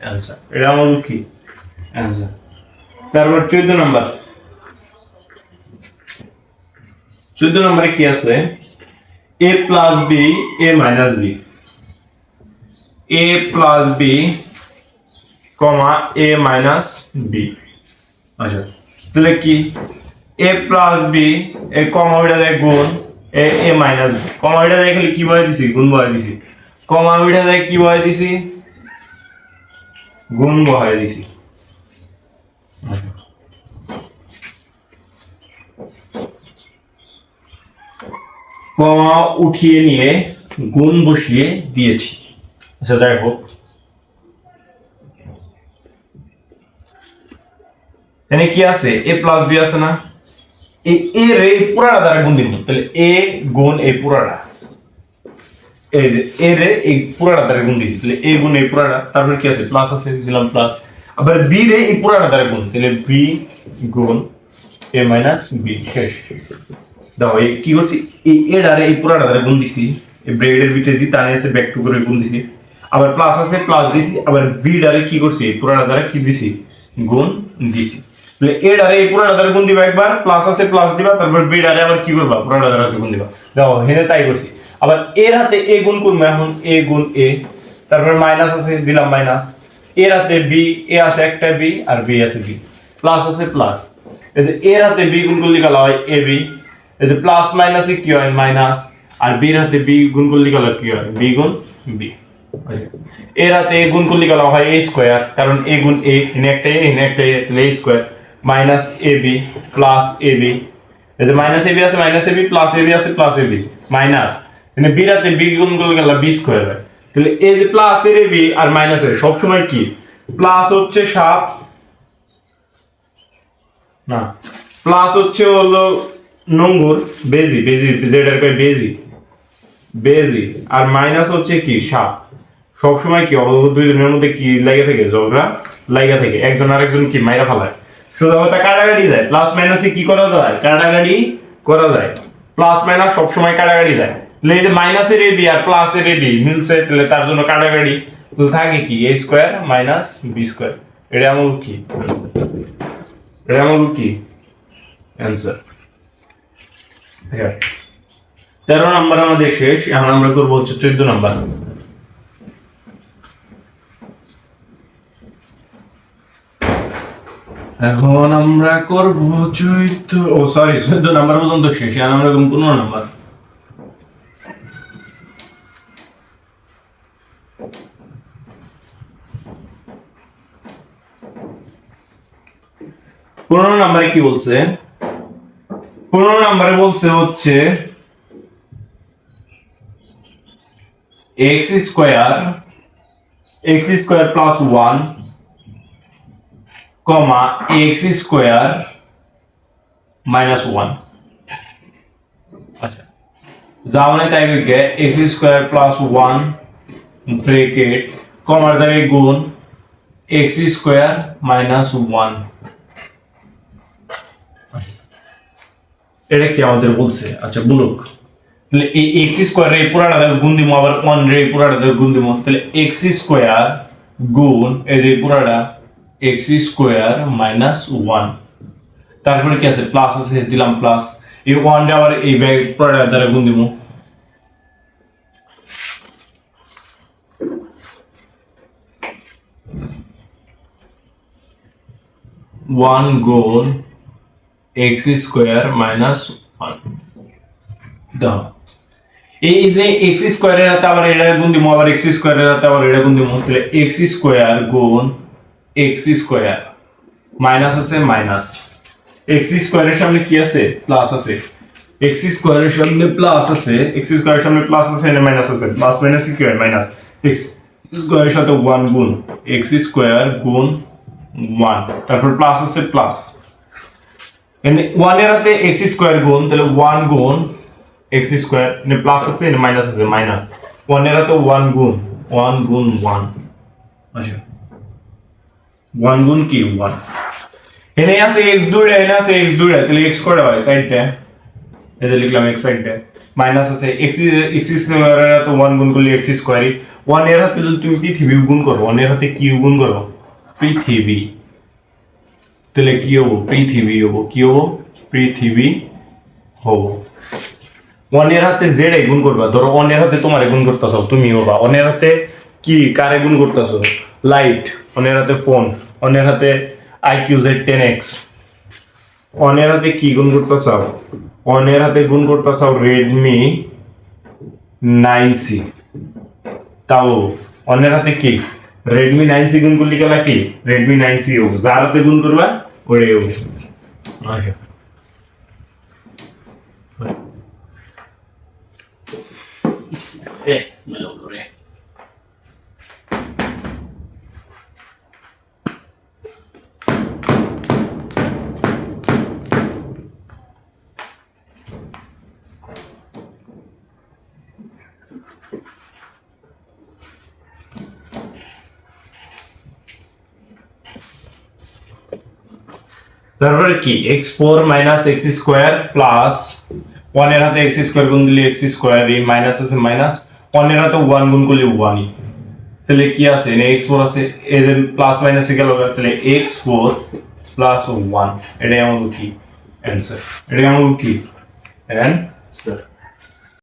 Answer. এটা আমার কি অ্যান্সার। তারপর 14 নাম্বার। 14 নম্বরে কি আছে? a plus b a minus b, a plus b comma a minus b। আচ্ছা, তাহলে কি a প্লাস b এ কমা ওইটা দেয় গুণ a মাইনাস b, কমা ওইটা দেয় খালি কি বলে দিছি? গুণ বলে দিছি। কমা ওইটা দেয় কি বলে দিছি? গুণ বলে দিছি। কমা উঠিয়ে নিয়ে গুণ বসিয়ে দিয়েছি। আচ্ছা, যাই হোক, এখানে কি আছে? a প্লাস b আছে না? এই a রে পুরাটা দ্বারা গুণ দিব, তাহলে a গুণ a পুরাটা, এই যে a রে এই পুরাটা দ্বারা গুণ দিছি, তাহলে a গুণ a পুরাটা, তারপর কি আছে? প্লাস আছে, দিলাম প্লাস। আবার b রে এই পুরাটা দ্বারা গুণ, তাহলে b গুণ a মাইনাস b। শেষ। দাও, এই কি করছি? এই a ডারে এই পুরাটা দ্বারা গুণ দিছি, এই ব্রেকেটের ভিতরে দি টানে আছে ব্যাক টু করে গুণ দিছি, আবার প্লাস আছে প্লাস দিছি, আবার b ডারে কি করছি? এই পুরাটা দ্বারা কি দিছি? গুণ দিছি। তাহলে a ডারে এই পুরাটা দ্বারা গুণ দিবা একবার, প্লাস আছে প্লাস দিবা, তারপর b ডারে আবার কি করবা? পুরাটা দ্বারা গুণ দিবা। দেখো হেনে তাই করছি। আবার এর হাতে a গুণ করব, এখন a গুণ a, তারপর মাইনাস আছে দিলাম মাইনাস, এর হাতে b, a আছে একটা b আর b আছে b, প্লাস আছে প্লাস, এই যে এর হাতে b গুণ করলে গেল হয় ab, এই যে প্লাস মাইনাসে কি হয়? মাইনাস, আর b এর হাতে b গুণ করলে গেল কি হয়? b গুণ b। আচ্ছা, এর হাতে a গুণ করলে গেল হয় a স্কয়ার, কারণ a গুণ a, এনে একটা a এনে একটা a, তাহলে a square minus ab plus ab, এই যে মাইনাস ab আছে মাইনাস ab, প্লাস ab আছে প্লাস ab, মাইনাস এনে b এর হাতে b গুণ করলে গেল b স্কয়ার হয়। তাহলে এই যে প্লাস এর ab আর মাইনাস এর সব সময় কি? প্লাস হচ্ছে সাপ না, প্লাস হচ্ছে হলো নোঙ্গর, বেজি বেজি, যেটার কয় বেজি বেজি, আর মাইনাস হচ্ছে কি? সাপ। সব সময় কি অবস্থা? দুই জনের মধ্যে কি লাগে থাকে? ঝগড়া লাগা থাকে, একজন আরেকজন কি মাইরা ফেলায়, সোজা কথা কাটাকাটি যায়। প্লাস মাইনাসে কি করা যায়? কাটাকাটি করা যায়। প্লাস মাইনাস সব সময় কাটাকাটি যায়। তাহলে এই যে মাইনাসের এ বি আর প্লাসের এ বি মিলছে, তাহলে তার জন্য কাটাকাটি, তো থাকে কি? a square minus b square. এটা আমার কি অ্যানসার? এটা আমার কি অ্যানসার? হ্যাঁ, 13 নাম্বার আমাদের শেষ। এখন আমরা করব হচ্ছে 14 নাম্বার। এখন আমরা করব 14 নাম্বার পর্যন্ত শেষ। এখন আমরা করব 15 নাম্বার। পনেরো নাম্বারে কি বলছে? 15 নাম্বারে বলছে হচ্ছে x স্কয়ার প্লাস 1 কমা x স্কয়ার মাইনাস 1। আচ্ছা, যা মানে তাই লিখে x স্কয়ার প্লাস 1 ব্রেকেট কমার জায়গায় গুণ x স্কয়ার মাইনাস 1। এটা কি আমাদের বলছে? আচ্ছা বলুক, তাহলে এই x স্কয়ার এই পুরাটা দ্বারা গুণ দিব, আবার 1 রে পুরাটা দ্বারা গুণ দিব, তাহলে x স্কয়ার গুণ এই যে পুরাটা x স্কয়ার মাইনাস 1, তারপরে কি আছে? প্লাস আছে, দিলাম প্লাস, এই 1 রে আবার এই পুরাটা দ্বারা গুণ দিব, ওয়ান গুণ x স্কয়ার মাইনাস 1। দাও, এই যে x স্কয়ারের সাথে আবার এটা গুণ দিব, আবার x স্কয়ারের সাথে আবার এটা গুণ দিব, তাহলে x স্কয়ার গুণ x স্কয়ার মাইনাস আছে মাইনাস, x স্কয়ারের সামনে কি আছে? প্লাস আছে, x স্কয়ারের সামনে প্লাস আছে, x স্কয়ারের সামনে প্লাস আছে, এখানে মাইনাস আছে, প্লাস মাইনাস কি হয়? মাইনাস। x স্কয়ারের সাথে 1 গুণ x স্কয়ার গুণ 1, তারপর প্লাস আছে প্লাস, এখানে 1 এর সাথে x স্কয়ার গুণ, তাহলে 1 গুণ x স্কয়ার, মানে প্লাস আছে এখানে মাইনাস আছে, মাইনাস 1 এর সাথে 1 গুণ 1 গুণ 1। আচ্ছা, 1 গুণ কি? 1, এখানে আছে x দূরে, এখানে আছে x দূরে, তাহলে x করে হয় সাইডটা, এই যে লিখলাম x সাইডটা, মাইনাস আছে x স্কয়ারের সাথে 1 গুণ করলে x স্কয়ারই, ওয়ানের হাতে যদি তুমি পৃথিবী গুণ করো, ওয়ানের হাতে কি গুণ করো, পৃথিবী, তাহলে কি হবো, পৃথিবী হবো, কি হবো, পৃথিবী হবো। অন্যের হাতে জেড গুণ করবা, ধরো অন্যের হাতে তোমারে গুণ করতেছো, তুমি হবা। অন্যের হাতে কি কারে গুণ করতেছো, লাইট। অন্যের হাতে ফোন, অন্যের হাতে আইকিউ Z10X। অন্যের হাতে কি গুণ করতেছ, অন্যের হাতে গুণ করতেছ রেডমি 9C। তাও অন্যের হাতে কি রেডমি 9C গুণ করলি গেলা কি রেডমি 9C হোক, যার হাতে গুণ করবা ওরে হোক। আচ্ছা তারপরে কি x4 minus x square plus ওয়ানের হাতে এক্স স্কোয়ার গুণ দিলে এক্স স্কোয়ার, এই মাইনাস আছে মাইনাস, ওয়ানের হাতে ওয়ান গুণ করলে ওয়ানই। তাহলে কি আছে, x4 আছে, এই যে প্লাস মাইনাসে গেল, তাহলে x4 প্লাস 1, এটাই আমাদের কি অ্যান্সার, এটাই আমাদের কি অ্যান্সার।